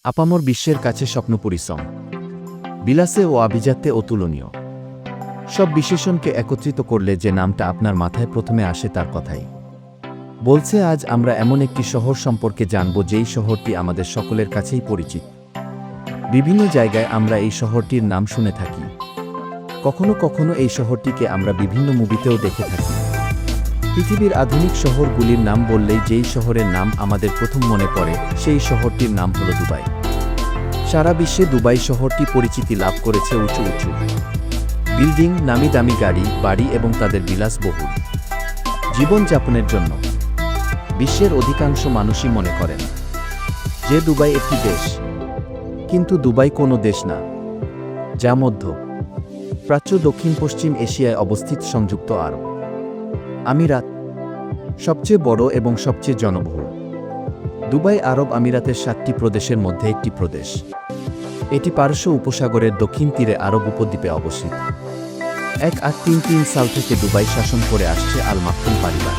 আপামর বিশ্বের কাছে স্বপ্ন পরিশ্রম, বিলাসে ও আভিজাত্যে অতুলনীয়। সব বিশেষণকে একত্রিত করলে যে নামটা আপনার মাথায় প্রথমে আসে তার কথাই বলছে। আজ আমরা এমন একটি শহর সম্পর্কে জানব যেই শহরটি আমাদের সকলের কাছেই পরিচিত। বিভিন্ন জায়গায় আমরা এই শহরটির নাম শুনে থাকি, কখনো কখনো এই শহরটিকে আমরা বিভিন্ন মুভিতেও দেখে থাকি। পৃথিবীর আধুনিক শহরগুলির নাম বললেই যেই শহরের নাম আমাদের প্রথম মনে পড়ে সেই শহরটির নাম হলো দুবাই। সারা বিশ্বে দুবাই শহরটি পরিচিতি লাভ করেছে উঁচু উঁচু বিল্ডিং, নামি দামি গাড়ি, বাড়ি এবং তাদের বিলাসবহুল জীবনযাপনের জন্য। বিশ্বের অধিকাংশ মানুষই মনে করেন যে দুবাই একটি দেশ, কিন্তু দুবাই কোনো দেশ না, যা মধ্য প্রাচ্য দক্ষিণ পশ্চিম এশিয়ায় অবস্থিত সংযুক্ত আরব আমিরাত সবচেয়ে বড় এবং সবচেয়ে জনবহুল। দুবাই আরব আমিরাতের 7টি প্রদেশের মধ্যে একটি প্রদেশ। এটি পারস্য উপসাগরের দক্ষিণ তীরে আরব উপদ্বীপে অবস্থিত। 1833 সাল থেকে দুবাই শাসন করে আসছে আল মাকতুম পরিবার।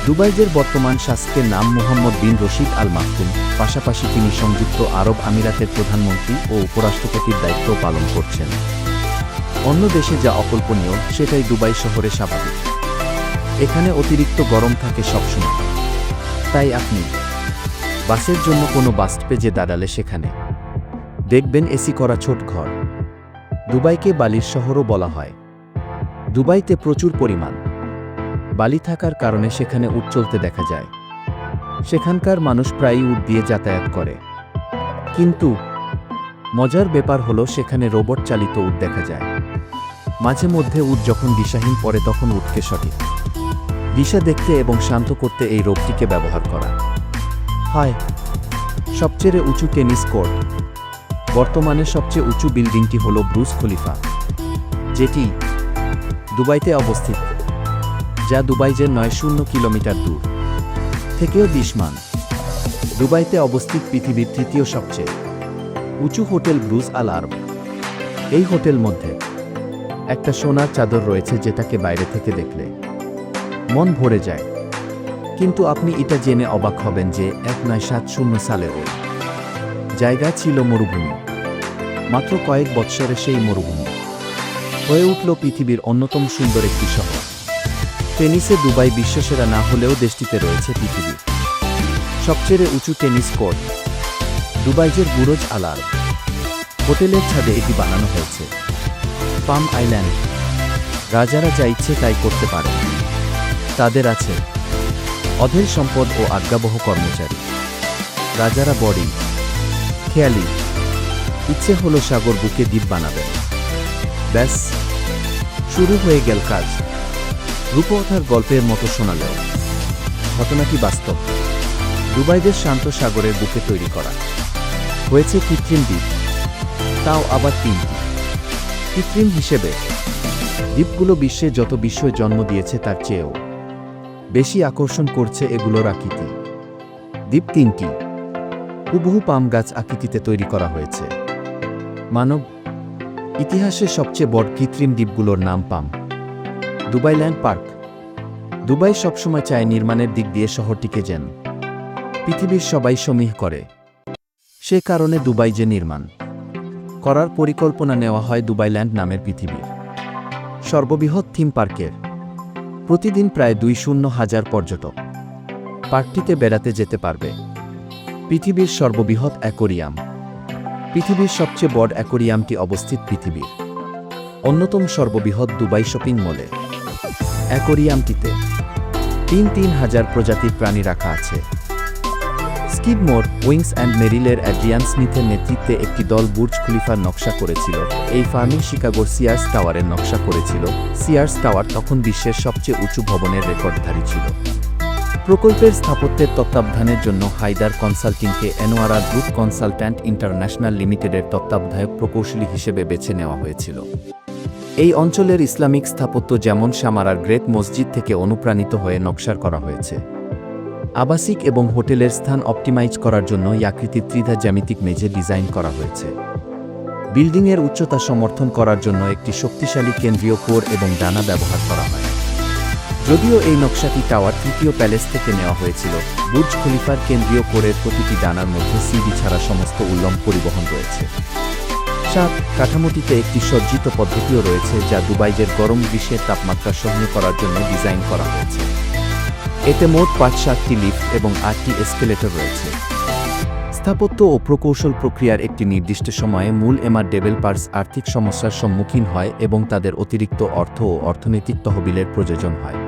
দুবাইয়ের বর্তমান শাসকের নাম মুহাম্মদ বিন রশিদ আল মাকতুম। পাশাপাশি তিনি সংযুক্ত আরব আমিরাতের প্রধানমন্ত্রী ও উপরাষ্ট্রপতির দায়িত্ব পালন করছেন। অন্য দেশে যা অকল্পনীয় সেটাই দুবাই শহরে স্বাভাবিক। এখানে অতিরিক্ত গরম থাকে সবসময়, তাই আপনি বাসের জন্য কোনো বাস স্টপেজে দাঁড়ালে সেখানে দেখবেন এসি করা ছোট ঘর। দুবাইকে বালির শহরও বলা হয়। দুবাইতে প্রচুর পরিমাণ বালি থাকার কারণে সেখানে উট চলতে দেখা যায়। সেখানকার মানুষ প্রায়ই উট দিয়ে যাতায়াত করে, কিন্তু মজার ব্যাপার হলো সেখানে রোবট চালিত উট দেখা যায়। মাঝে মধ্যে উট যখন দিশাহীন পড়ে তখন উটকে সঠিক দিশা দেখতে এবং শান্ত করতে এই রোবটিকে ব্যবহার করা হয়। সবচেয়ে উঁচু টেনিস কোর্ট। বর্তমানে সবচেয়ে উঁচু বিল্ডিংটি হল বুর্জ খলিফা, যেটি দুবাইতে অবস্থিত, যা দুবাইয়ের 900 কিলোমিটার দূর থেকেও দৃশ্যমান। দুবাইতে অবস্থিত পৃথিবীর তৃতীয় সবচেয়ে উঁচু হোটেল বুর্জ আল আরব। এই হোটেল মধ্যে একটা সোনার চাদর রয়েছে যেটাকে বাইরে থেকে দেখলে মন ভরে যায়। কিন্তু আপনি এটা জেনে অবাক হবেন যে 1970 সালে ওই জায়গা ছিল মরুভূমি। মাত্র কয়েক বৎসরে সেই মরুভূমি হয়ে উঠল পৃথিবীর অন্যতম সুন্দর একটি শহর। টেনিসে দুবাই বিশ্বসেরা না হলেও দেশটিতে রয়েছে পৃথিবীর সবচেয়ে উঁচু টেনিস কোর্ট, দুবাইয়ের বুরজ আল আরব। হোটেলের ছাদে এটি বানানো হয়েছে। পাম আইল্যান্ড। রাজারা যা ইচ্ছে তাই করতে পারে। তাদের আছে অধের সম্পদ ও আজ্ঞাবহ কর্মচারী। রাজারা বড়ি খেয়ালি, ইচ্ছে হলো সাগর বুকে দ্বীপ বানাবেন। ব্যাস, শুরু হয়ে গেল কাজ। রূপকথার গল্পের মতো শোনালেও ঘটনাটি বাস্তব। দুবাইয়ের শান্ত সাগরের বুকে তৈরি করা হয়েছে কৃত্রিম দ্বীপ, তাও আবার 3টি। কৃত্রিম হিসেবে দ্বীপগুলো বিশ্বে যত বিস্ময় জন্ম দিয়েছে তার চেয়েও বেশি আকর্ষণ করছে এগুলোর আকৃতি। দ্বীপ 3টি হুবহু পাম গাছ আকৃতিতে তৈরি করা হয়েছে। মানব ইতিহাসের সবচেয়ে বড় কৃত্রিম দ্বীপগুলোর নাম পাম দুবাইল্যান্ড পার্ক। দুবাই সবসময় চায় নির্মাণের দিক দিয়ে শহরটিকে যেন পৃথিবীর সবাই সমীহ করে। সে কারণে দুবাই যে নির্মাণ করার পরিকল্পনা নেওয়া হয় দুবাইল্যান্ড নামের পৃথিবীর সর্ববৃহৎ থিম পার্কের। প্রতিদিন প্রায় 20,000 পর্যটক পার্কটিতে বেড়াতে যেতে পারবে। পৃথিবীর সর্ববৃহৎ অ্যাকোরিয়াম। পৃথিবীর সবচেয়ে বড় অ্যাকোরিয়ামটি অবস্থিত পৃথিবীর অন্যতম সর্ববৃহৎ দুবাই শপিং মলে। অ্যাকোরিয়ামটিতে 3,000 প্রজাতির প্রাণী রাখা আছে। স্কিডমোর, উইংস অ্যান্ড মেরিলের অ্যাড্রিয়ান স্মিথের নেতৃত্বে একটি দল বুর্জ খলিফার নকশা করেছিল। এই ফার্মিং শিকাগোর সিয়ার্স টাওয়ারের নকশা করেছিল। সিয়ার্স টাওয়ার তখন বিশ্বের সবচেয়ে উঁচু ভবনের রেকর্ডধারী ছিল। প্রকল্পের স্থাপত্যের তত্ত্বাবধানের জন্য হায়দার কনসাল্টিংকে এনওয়ারা গ্রুপ কনসালট্যান্ট ইন্টারন্যাশনাল লিমিটেডের তত্ত্বাবধায়ক প্রকৌশলী হিসেবে বেছে নেওয়া হয়েছিল। এই অঞ্চলের ইসলামিক স্থাপত্য যেমন সামারার গ্রেট মসজিদ থেকে অনুপ্রাণিত হয়ে নকশার করা হয়েছে। আবাসিক এবং হোটেলের স্থান অপটিমাইজ করার জন্য আকৃতির ত্রিধা জ্যামিতিক মেঝে ডিজাইন করা হয়েছে। বিল্ডিংয়ের উচ্চতা সমর্থন করার জন্য একটি শক্তিশালী কেন্দ্রীয় কোর এবং ডানা ব্যবহার করা হয়। যদিও এই নকশাটি টাওয়ার তৃতীয় প্যালেস থেকে নেওয়া হয়েছিল, বুর্জ খলিফার কেন্দ্রীয় কোরের প্রতিটি ডানার মধ্যে সিডি ছাড়া সমস্ত উল্লম্ব পরিবহন রয়েছে। 7. কাঠামোটিতে একটি সজ্জিত পদ্ধতিও রয়েছে যা দুবাইয়ের গরম গ্রীষ্মের তাপমাত্রা সহ্য করার জন্য ডিজাইন করা হয়েছে। এতে মোট 7টি লিফট এবং 8টি এসকেলেটর রয়েছে। স্থাপত্য ও প্রকৌশল প্রক্রিয়ার একটি নির্দিষ্ট সময়ে মূল এমার ডেভেলপার্স আর্থিক সমস্যার সম্মুখীন হয় এবং তাদের অতিরিক্ত অর্থ ও অর্থনৈতিক তহবিলের প্রয়োজন হয়।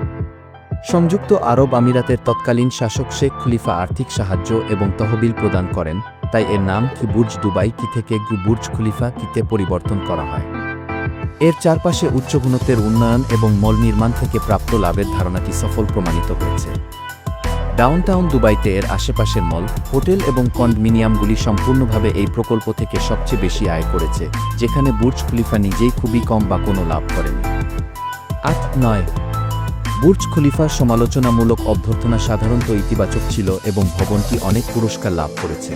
সংযুক্ত আরব আমিরাতের তৎকালীন শাসক শেখ খলিফা আর্থিক সাহায্য এবং তহবিল প্রদান করেন, তাই এর নাম কি বুর্জ দুবাই কি থেকে বুর্জ খলিফা কিতে পরিবর্তন করা হয়। এর চারপাশে উচ্চ ঘনত্বের উন্নয়ন এবং মল নির্মাণ থেকে প্রাপ্ত লাভের ধারণাটি সফল প্রমাণিত হয়েছে। ডাউনটাউন দুবাইতে এর আশেপাশের মল, হোটেল এবং কন্ডোমিনিয়ামগুলি সম্পূর্ণভাবে এই প্রকল্প থেকে সবচেয়ে বেশি আয় করেছে, যেখানে বুর্জ খলিফা নিজেই খুবই কম বা কোনো লাভ করেনি। 8-9 বুর্জ খলিফার সমালোচনামূলক অভ্যর্থনা সাধারণত ইতিবাচক ছিল এবং ভবনটি অনেক পুরস্কার লাভ করেছে।